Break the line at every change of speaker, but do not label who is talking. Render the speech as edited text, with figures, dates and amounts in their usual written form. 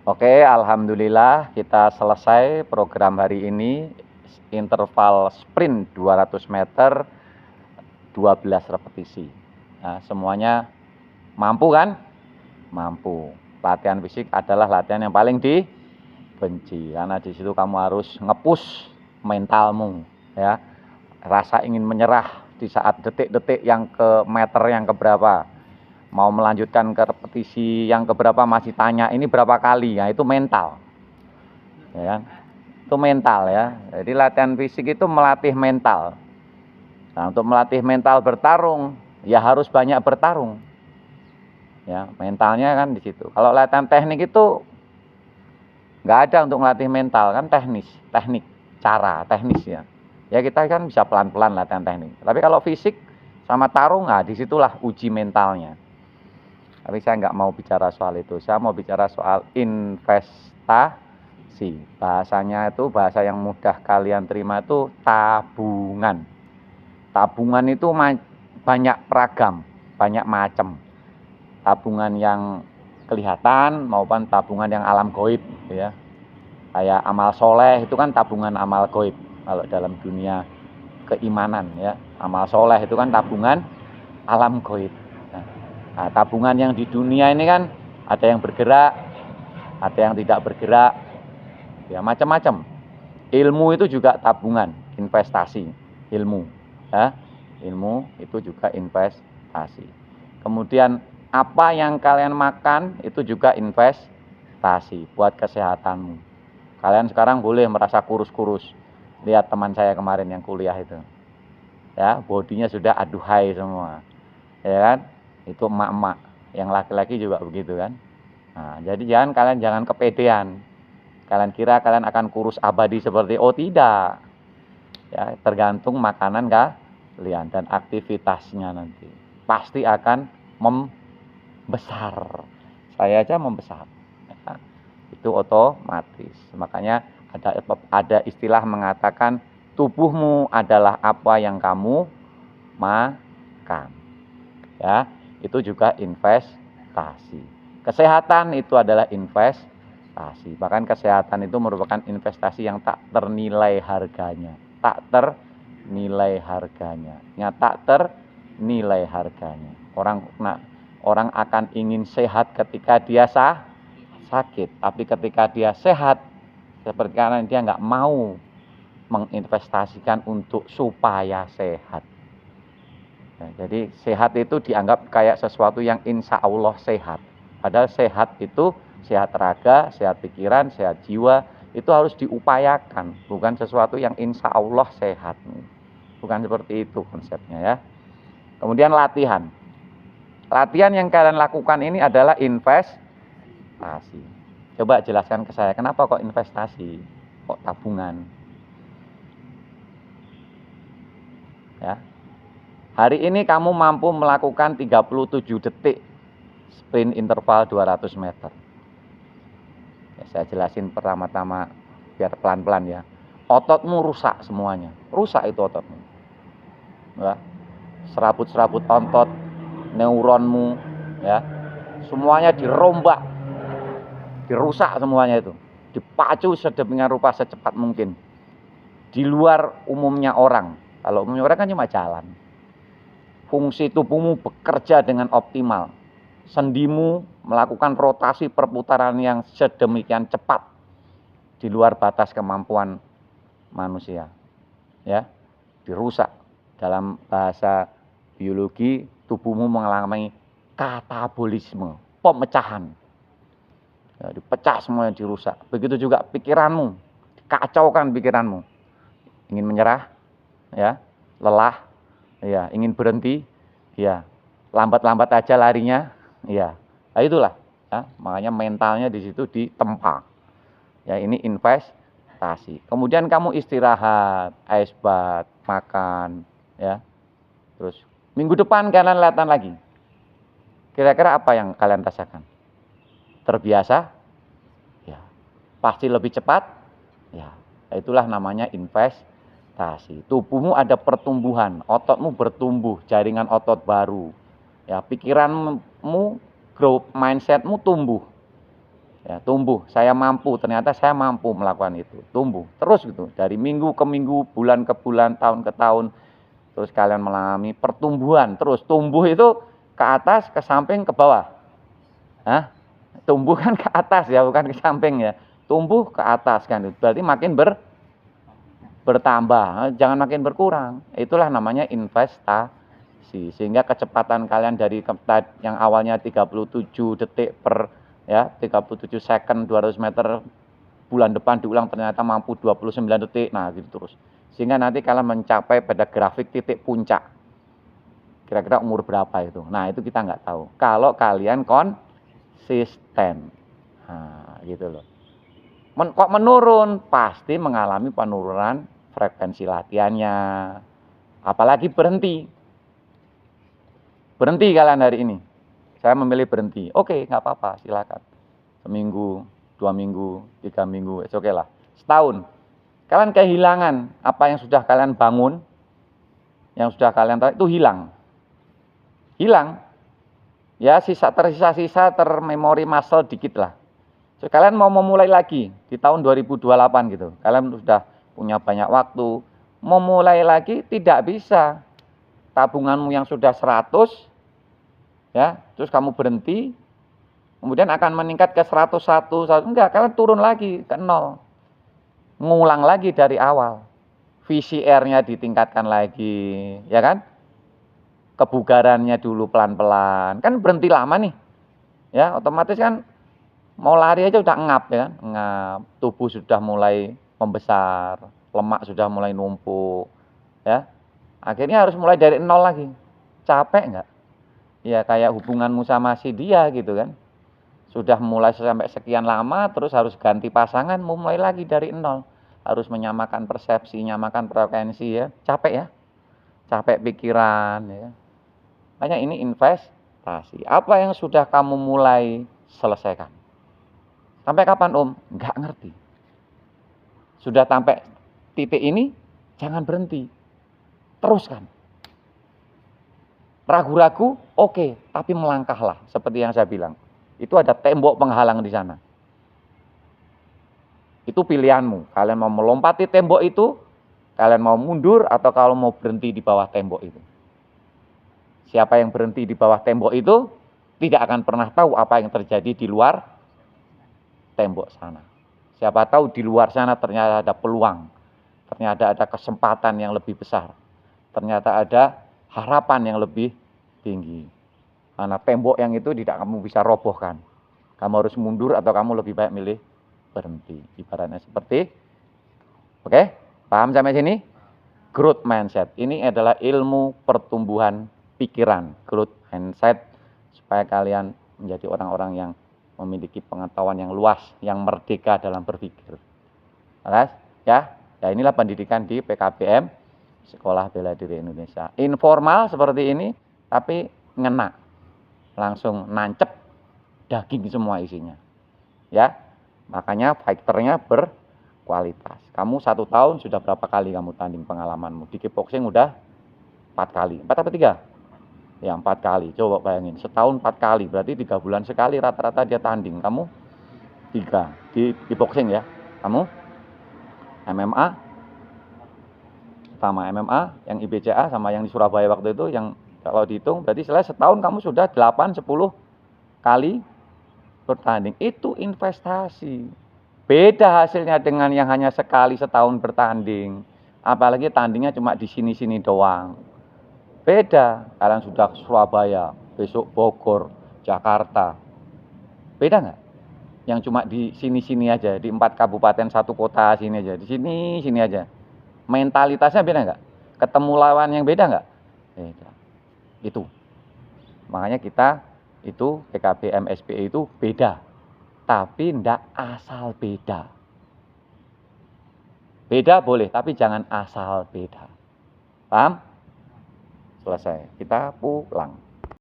Oke, alhamdulillah kita selesai program hari ini. Interval sprint 200 meter, 12 repetisi. Nah, semuanya mampu kan? Mampu. Latihan fisik adalah latihan yang paling dibenci, karena di situ kamu harus nge-push mentalmu, ya. Rasa ingin menyerah di saat detik-detik yang ke meter yang keberapa, mau melanjutkan ke repetisi yang keberapa, masih tanya ini berapa kali, ya itu mental, ya kan? Itu mental, ya. Jadi latihan fisik itu melatih mental. Nah, untuk melatih mental bertarung, ya harus banyak bertarung, ya. Mentalnya kan di situ. Kalau latihan teknik itu nggak ada untuk melatih mental, kan teknik, cara, teknis, ya. Ya kita kan bisa pelan-pelan latihan teknik. Tapi kalau fisik sama tarung, nah disitulah uji mentalnya. Tapi saya nggak mau bicara soal itu. Saya mau bicara soal investasi. Bahasanya itu bahasa yang mudah kalian terima, itu tabungan. Tabungan itu banyak ragam, banyak macam. Tabungan yang kelihatan maupun tabungan yang alam goib, ya. Kayak amal soleh itu kan tabungan amal goib. Kalau dalam dunia keimanan, ya, amal soleh itu kan tabungan alam goib. Nah, tabungan yang di dunia ini kan ada yang bergerak, ada yang tidak bergerak, ya macam-macam. Ilmu itu juga tabungan, investasi, ilmu, ya. Ilmu itu juga investasi. Kemudian apa yang kalian makan itu juga investasi buat kesehatanmu. Kalian sekarang boleh merasa kurus-kurus. Lihat teman saya kemarin yang kuliah itu, ya, bodinya sudah aduhai semua, ya kan? Itu emak-emak, yang laki-laki juga begitu kan. Nah, jadi jangan kepedean. Kalian kira kalian akan kurus abadi seperti, oh tidak, ya, tergantung makanan kalian dan aktivitasnya, nanti pasti akan membesar. Saya aja membesar, ya, itu otomatis. Makanya ada istilah mengatakan tubuhmu adalah apa yang kamu makan, ya. Itu juga investasi. Kesehatan itu adalah investasi. Bahkan kesehatan itu merupakan investasi yang tak ternilai harganya. Tak ternilai harganya. Ya, tak ternilai harganya. Orang akan ingin sehat ketika dia sakit, tapi ketika dia sehat, seperti karena dia nggak mau menginvestasikan untuk supaya sehat. Nah, jadi sehat itu dianggap kayak sesuatu yang insya Allah sehat. Padahal sehat itu sehat raga, sehat pikiran, sehat jiwa, itu harus diupayakan, bukan sesuatu yang insya Allah sehat. Bukan seperti itu konsepnya, ya. Kemudian latihan. Latihan yang kalian lakukan ini adalah investasi. Coba jelaskan ke saya, kenapa kok investasi? Kok tabungan? Ya. Hari ini kamu mampu melakukan 37 detik sprint interval 200 meter. Ya, saya jelasin pertama-tama biar pelan-pelan, ya. Ototmu rusak semuanya. Rusak itu ototmu. Ya. Serabut-serabut otot, neuronmu, ya. Semuanya dirombak, dirusak semuanya itu. Dipacu sedemikian rupa secepat mungkin. Di luar umumnya orang. Kalau umumnya orang kan cuma jalan. Fungsi tubuhmu bekerja dengan optimal. Sendimu melakukan rotasi perputaran yang sedemikian cepat di luar batas kemampuan manusia, ya. Dirusak. Dalam bahasa biologi, tubuhmu mengalami katabolisme, pemecahan, ya, dipecah semuanya, dirusak. Begitu juga pikiranmu, dikacaukan pikiranmu, ingin menyerah, ya, lelah, ya, ingin berhenti, ya, lambat-lambat aja larinya, ya. Nah, itulah, ya, makanya mentalnya di situ ditempa. Ya, ini investasi. Kemudian kamu istirahat, ice bath, makan, ya. Terus minggu depan kalian latihan lagi. Kira-kira apa yang kalian rasakan? Terbiasa? Ya. Pasti lebih cepat? Ya. Itulah namanya investasi. Tubuhmu ada pertumbuhan, ototmu bertumbuh, jaringan otot baru. Ya, pikiranmu, growth mindsetmu tumbuh. Ya, tumbuh, saya mampu, ternyata saya mampu melakukan itu. Tumbuh terus gitu, dari minggu ke minggu, bulan ke bulan, tahun ke tahun. Terus kalian mengalami pertumbuhan, terus tumbuh itu ke atas, ke samping, ke bawah. Hah? Tumbuh kan ke atas ya, bukan ke samping ya. Tumbuh ke atas kan, berarti makin bertambah, jangan makin berkurang. Itulah namanya investasi. Sehingga kecepatan kalian dari yang awalnya 37 detik per ya, 37 second 200 meter, bulan depan diulang ternyata mampu 29 detik. Nah, gitu terus. Sehingga nanti kalian mencapai pada grafik titik puncak. Kira-kira umur berapa itu? Nah, itu kita nggak tahu. Kalau kalian konsisten. Nah, gitu loh. Kok menurun? Pasti mengalami penurunan frekuensi latihannya. Apalagi berhenti. Berhenti kalian hari ini. Saya memilih berhenti. Oke, nggak apa-apa, silakan. Seminggu, 2 minggu, 3 minggu, oke lah. Setahun. Kalian kehilangan apa yang sudah kalian bangun, yang sudah kalian tahu itu hilang. Hilang. Ya, tersisa-sisa termemori muscle dikit lah. So, kalian mau memulai lagi di tahun 2028 gitu. Kalian sudah punya banyak waktu. Mau mulai lagi tidak bisa. Tabunganmu yang sudah 100, ya, terus kamu berhenti, kemudian akan meningkat ke 101, enggak, kalian turun lagi ke 0. Ngulang lagi dari awal. VCR-nya ditingkatkan lagi, ya kan? Kebugarannya dulu pelan-pelan. Kan berhenti lama nih. Ya, otomatis kan mau lari aja udah ngap ya kan? Ngap, tubuh sudah mulai membesar, lemak sudah mulai numpuk, ya. Akhirnya harus mulai dari 0 lagi. Capek nggak? Ya kayak hubunganmu sama si dia gitu kan. Sudah mulai sampai sekian lama, terus harus ganti pasangan, mau mulai lagi dari 0. Harus menyamakan persepsi, nyamakan frekuensi ya. Capek ya. Capek pikiran ya. Makanya ini investasi. Apa yang sudah kamu mulai, selesaikan. Sampai kapan Om? Nggak ngerti. Sudah sampai titik ini, jangan berhenti. Teruskan. Ragu-ragu, oke, tapi melangkahlah. Seperti yang saya bilang. Itu ada tembok penghalang di sana. Itu pilihanmu. Kalian mau melompati tembok itu, kalian mau mundur, atau kalau mau berhenti di bawah tembok itu. Siapa yang berhenti di bawah tembok itu, tidak akan pernah tahu apa yang terjadi di luar tembok sana. Siapa tahu di luar sana ternyata ada peluang, ternyata ada kesempatan yang lebih besar, ternyata ada harapan yang lebih tinggi. Karena tembok yang itu tidak kamu bisa robohkan. Kamu harus mundur atau kamu lebih baik milih berhenti. Ibaratnya seperti, oke, paham sampai sini? Growth mindset. Ini adalah ilmu pertumbuhan pikiran, growth mindset, supaya kalian menjadi orang-orang yang memiliki pengetahuan yang luas, yang merdeka dalam berpikir. Oke, ya. Ya, inilah pendidikan di PKBM, Sekolah Bela Diri Indonesia. Informal seperti ini, tapi ngena. Langsung nancep, daging semua isinya. Ya, makanya fighternya berkualitas. Kamu 1 tahun sudah berapa kali kamu tanding pengalamanmu? Di kickboxing udah 4 kali. 4 atau 3? Ya, 4 kali. Coba bayangin, setahun 4 kali. Berarti 3 bulan sekali rata-rata dia tanding. Kamu 3 di kickboxing ya. Kamu MMA, sama MMA, yang IBCA sama yang di Surabaya waktu itu, yang kalau dihitung berarti setahun kamu sudah 8-10 kali bertanding. Itu investasi. Beda hasilnya dengan yang hanya sekali setahun bertanding. Apalagi tandingnya cuma di sini-sini doang. Beda. Kalian sudah Surabaya, besok Bogor, Jakarta. Beda nggak? Yang cuma di sini-sini aja, di 4 kabupaten 1 kota sini aja, di sini aja. Mentalitasnya beda nggak? Ketemu lawan yang beda nggak? Beda. Itu. Makanya kita itu PKBM SPE itu beda. Tapi ndak asal beda. Beda boleh, tapi jangan asal beda. Paham? Selesai. Kita pulang.